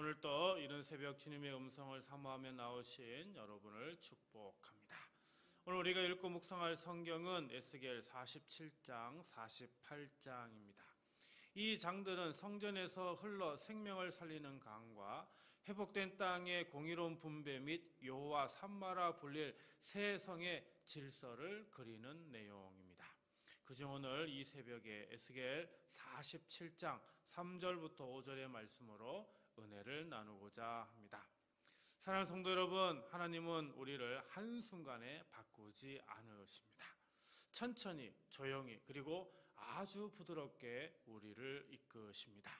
오늘 또 이른 새벽 주님의 음성을 사모하며 나오신 여러분을 축복합니다. 오늘 우리가 읽고 묵상할 성경은 에스겔 47장, 48장입니다. 이 장들은 성전에서 흘러 생명을 살리는 강과 회복된 땅의 공의로운 분배 및 여호와 산마라 불릴 새 성의 질서를 그리는 내용입니다. 그중 오늘 이 새벽에 에스겔 47장 3절부터 5절의 말씀으로 은혜를 나누고자 합니다. 사랑하는 성도 여러분, 하나님은 우리를 한순간에 바꾸지 않으십니다. 천천히, 조용히, 그리고 아주 부드럽게 우리를 이끄십니다.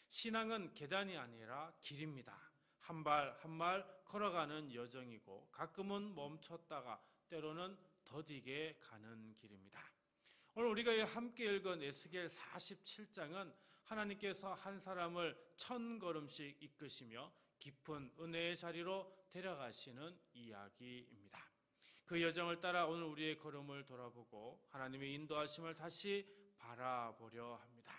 신앙은 계단이 아니라 길입니다. 한 발 한 발 걸어가는 여정이고 가끔은 멈췄다가 때로는 더디게 가는 길입니다. 오늘 우리가 함께 읽은 에스겔 47장은 하나님께서 한 사람을 1000걸음씩 이끄시며 깊은 은혜의 자리로 데려가시는 이야기입니다. 그 여정을 따라 오늘 우리의 걸음을 돌아보고 하나님의 인도하심을 다시 바라보려 합니다.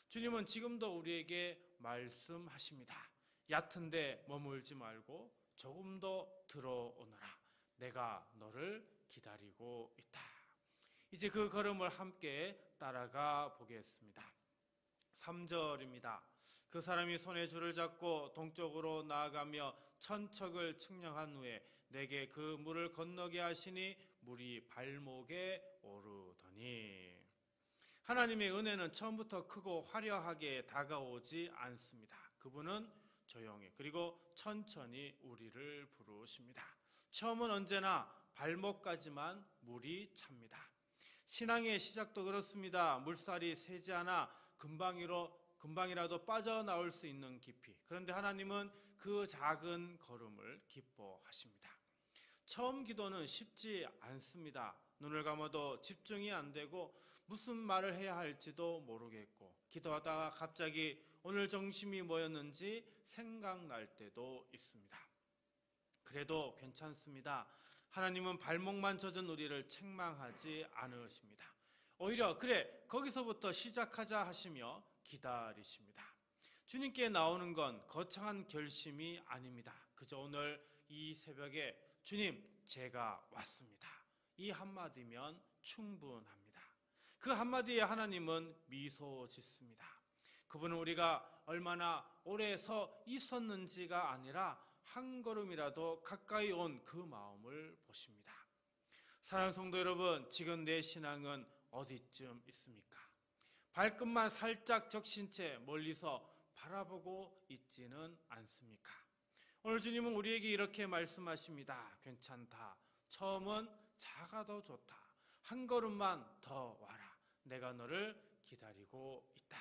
주님은 지금도 우리에게 말씀하십니다. 얕은데 머물지 말고 조금 더 들어오너라. 내가 너를 기다리고 있다. 이제 그 걸음을 함께 따라가 보겠습니다. 3절입니다. 그 사람이 손에 줄을 잡고 동쪽으로 나아가며 천척을 측량한 후에 내게 그 물을 건너게 하시니 물이 발목에 오르더니. 하나님의 은혜는 처음부터 크고 화려하게 다가오지 않습니다. 그분은 조용히 그리고 천천히 우리를 부르십니다. 처음은 언제나 발목까지만 물이 찹니다. 신앙의 시작도 그렇습니다. 물살이 세지 않아 금방이라도 빠져나올 수 있는 깊이. 그런데 하나님은 그 작은 걸음을 기뻐하십니다. 처음 기도는 쉽지 않습니다. 눈을 감아도 집중이 안 되고 무슨 말을 해야 할지도 모르겠고 기도하다가 갑자기 오늘 정심이 뭐였는지 생각날 때도 있습니다. 그래도 괜찮습니다. 하나님은 발목만 젖은 우리를 책망하지 않으십니다. 오히려 그래 거기서부터 시작하자 하시며 기다리십니다. 주님께 나오는 건 거창한 결심이 아닙니다. 그저 오늘 이 새벽에 주님 제가 왔습니다. 이 한마디면 충분합니다. 그 한마디에 하나님은 미소 짓습니다. 그분은 우리가 얼마나 오래 서 있었는지가 아니라 한 걸음이라도 가까이 온 그 마음을 보십니다. 사랑하는 성도 여러분, 지금 내 신앙은 어디쯤 있습니까? 발끝만 살짝 적신 채 멀리서 바라보고 있지는 않습니까? 오늘 주님은 우리에게 이렇게 말씀하십니다. 괜찮다. 처음은 작아도 좋다. 한 걸음만 더 와라. 내가 너를 기다리고 있다.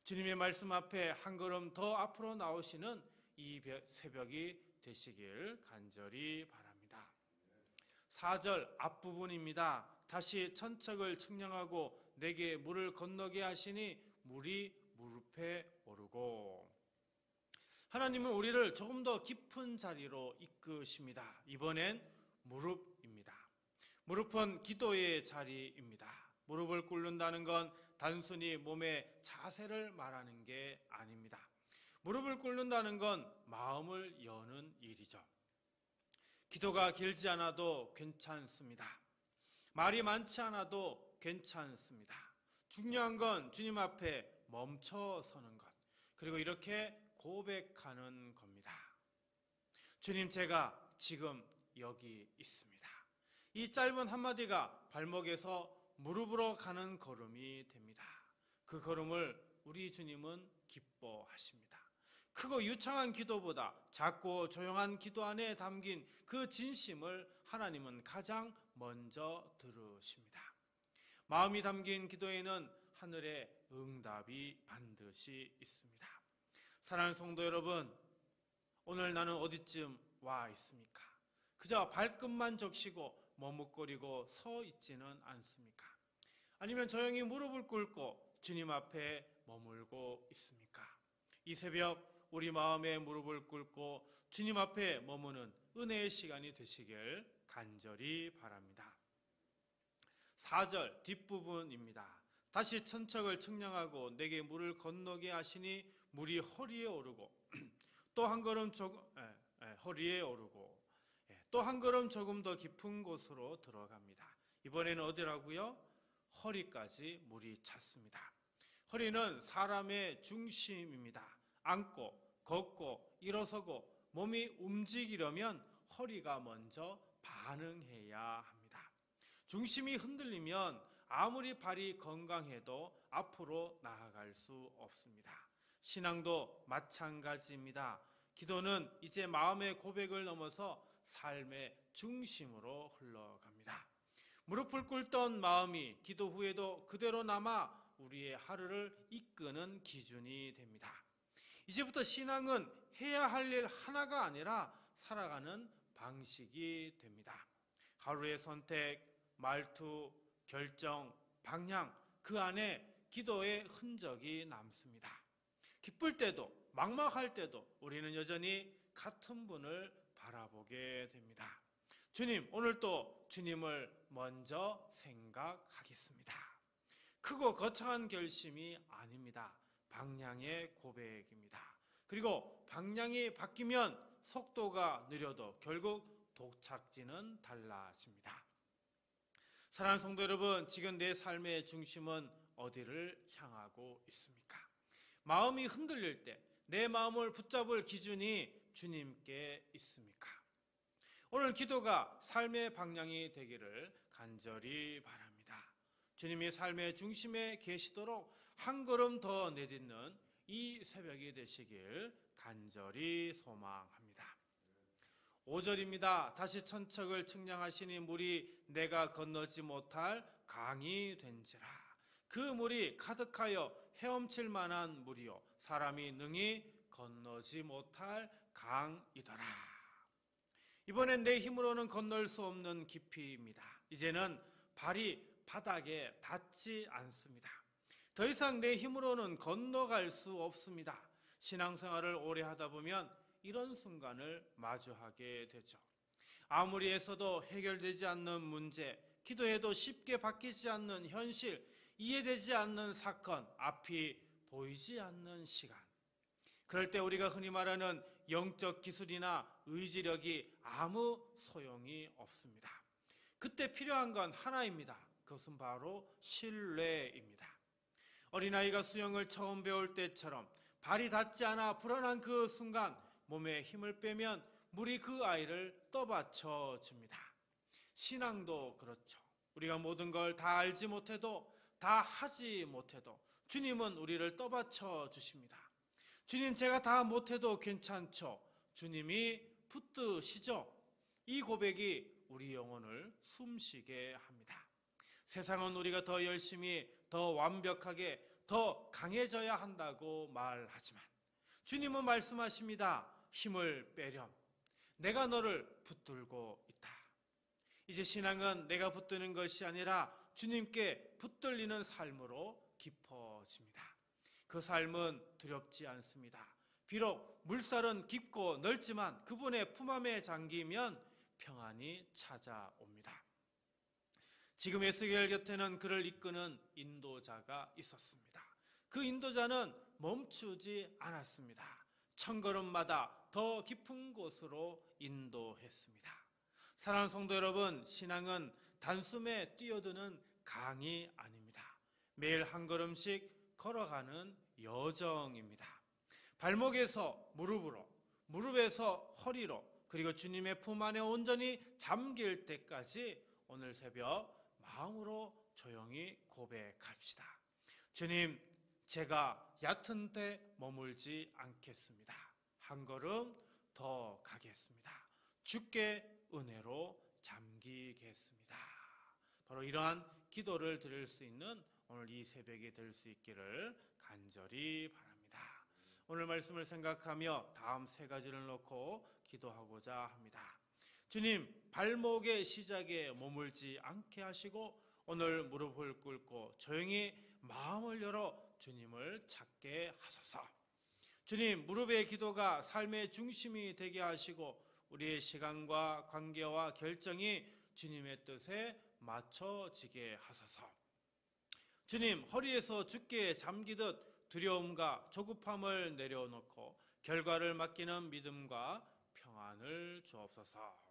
주님의 말씀 앞에 한 걸음 더 앞으로 나오시는 이 새벽이 되시길 간절히 바랍니다. 4절 앞부분입니다. 다시 천척을 측량하고 내게 물을 건너게 하시니 물이 무릎에 오르고. 하나님은 우리를 조금 더 깊은 자리로 이끄십니다. 이번엔 무릎입니다. 무릎은 기도의 자리입니다. 무릎을 꿇는다는 건 단순히 몸의 자세를 말하는 게 아닙니다. 무릎을 꿇는다는 건 마음을 여는 일이죠. 기도가 길지 않아도 괜찮습니다. 말이 많지 않아도 괜찮습니다. 중요한 건 주님 앞에 멈춰 서는 것, 그리고 이렇게 고백하는 겁니다. 주님, 제가 지금 여기 있습니다. 이 짧은 한마디가 발목에서 무릎으로 가는 걸음이 됩니다. 그 걸음을 우리 주님은 기뻐하십니다. 크고 유창한 기도보다 작고 조용한 기도 안에 담긴 그 진심을 하나님은 가장 먼저 들으십니다. 마음이 담긴 기도에는 하늘의 응답이 반드시 있습니다. 사랑하는 성도 여러분, 오늘 나는 어디쯤 와 있습니까? 그저 발끝만 적시고 머뭇거리고 서 있지는 않습니까? 아니면 조용히 무릎을 꿇고 주님 앞에 머물고 있습니까? 이 새벽 우리 마음에 무릎을 꿇고 주님 앞에 머무는 은혜의 시간이 되시길 간절히 바랍니다. 4절 뒷부분입니다. 다시 천척을 측량하고 내게 물을 건너게 하시니 물이 허리에 오르고. 또 한 걸음 허리에 오르고 또 한 걸음 조금 더 깊은 곳으로 들어갑니다. 이번에는 어디라고요? 허리까지 물이 찼습니다. 허리는 사람의 중심입니다. 앉고 걷고 일어서고 몸이 움직이려면 허리가 먼저 반응해야 합니다. 중심이 흔들리면 아무리 발이 건강해도 앞으로 나아갈 수 없습니다. 신앙도 마찬가지입니다. 기도는 이제 마음의 고백을 넘어서 삶의 중심으로 흘러갑니다. 무릎을 꿇던 마음이 기도 후에도 그대로 남아 우리의 하루를 이끄는 기준이 됩니다. 이제부터 신앙은 해야 할 일 하나가 아니라 살아가는 방식이 됩니다. 하루의 선택, 말투, 결정, 방향, 그 안에 기도의 흔적이 남습니다. 기쁠 때도 막막할 때도 우리는 여전히 같은 분을 바라보게 됩니다. 주님, 오늘도 주님을 먼저 생각하겠습니다. 크고 거창한 결심이 아닙니다. 방향의 고백입니다. 그리고 방향이 바뀌면 속도가 느려도 결국 도착지는 달라집니다. 사랑하는 성도 여러분, 지금 내 삶의 중심은 어디를 향하고 있습니까? 마음이 흔들릴 때 내 마음을 붙잡을 기준이 주님께 있습니까? 오늘 기도가 삶의 방향이 되기를 간절히 바랍니다. 주님이 삶의 중심에 계시도록 한 걸음 더 내딛는 이 새벽이 되시길 간절히 소망합니다. 5절입니다. 다시 천척을 측량하시니 물이 내가 건너지 못할 강이 된지라. 그 물이 가득하여 헤엄칠 만한 물이요 사람이 능히 건너지 못할 강이더라. 이번엔 내 힘으로는 건널 수 없는 깊이입니다. 이제는 발이 바닥에 닿지 않습니다. 더 이상 내 힘으로는 건너갈 수 없습니다. 신앙생활을 오래 하다 보면 이런 순간을 마주하게 되죠. 아무리 애써도 해결되지 않는 문제, 기도해도 쉽게 바뀌지 않는 현실, 이해되지 않는 사건, 앞이 보이지 않는 시간. 그럴 때 우리가 흔히 말하는 영적 기술이나 의지력이 아무 소용이 없습니다. 그때 필요한 건 하나입니다. 그것은 바로 신뢰입니다. 어린아이가 수영을 처음 배울 때처럼 발이 닿지 않아 불안한 그 순간 몸에 힘을 빼면 물이 그 아이를 떠받쳐 줍니다. 신앙도 그렇죠. 우리가 모든 걸 다 알지 못해도 다 하지 못해도 주님은 우리를 떠받쳐 주십니다. 주님, 제가 다 못해도 괜찮죠. 주님이 붙드시죠. 이 고백이 우리 영혼을 숨쉬게 합니다. 세상은 우리가 더 열심히, 더 완벽하게, 더 강해져야 한다고 말하지만 주님은 말씀하십니다. 힘을 빼렴. 내가 너를 붙들고 있다. 이제 신앙은 내가 붙드는 것이 아니라 주님께 붙들리는 삶으로 깊어집니다. 그 삶은 두렵지 않습니다. 비록 물살은 깊고 넓지만 그분의 품안에 잠기면 평안이 찾아옵니다. 지금 에스겔 곁에는 그를 이끄는 인도자가 있었습니다. 그 인도자는 멈추지 않았습니다. 천걸음마다 더 깊은 곳으로 인도했습니다. 사랑하는 성도 여러분, 신앙은 단숨에 뛰어드는 강이 아닙니다. 매일 한 걸음씩 걸어가는 여정입니다. 발목에서 무릎으로, 무릎에서 허리로, 그리고 주님의 품 안에 온전히 잠길 때까지 오늘 새벽 마음으로 조용히 고백합시다. 주님, 제가 얕은 데 머물지 않겠습니다. 한 걸음 더 가겠습니다. 주께 은혜로 잠기겠습니다. 바로 이러한 기도를 드릴 수 있는 오늘 이 새벽이 될 수 있기를 간절히 바랍니다. 오늘 말씀을 생각하며 다음 세 가지를 놓고 기도하고자 합니다. 주님, 발목의 시작에 머물지 않게 하시고 오늘 무릎을 꿇고 조용히 마음을 열어 주님을 찾게 하소서. 주님, 무릎의 기도가 삶의 중심이 되게 하시고 우리의 시간과 관계와 결정이 주님의 뜻에 맞춰지게 하소서. 주님, 허리에서 주께 잠기듯 두려움과 조급함을 내려놓고 결과를 맡기는 믿음과 평안을 주옵소서.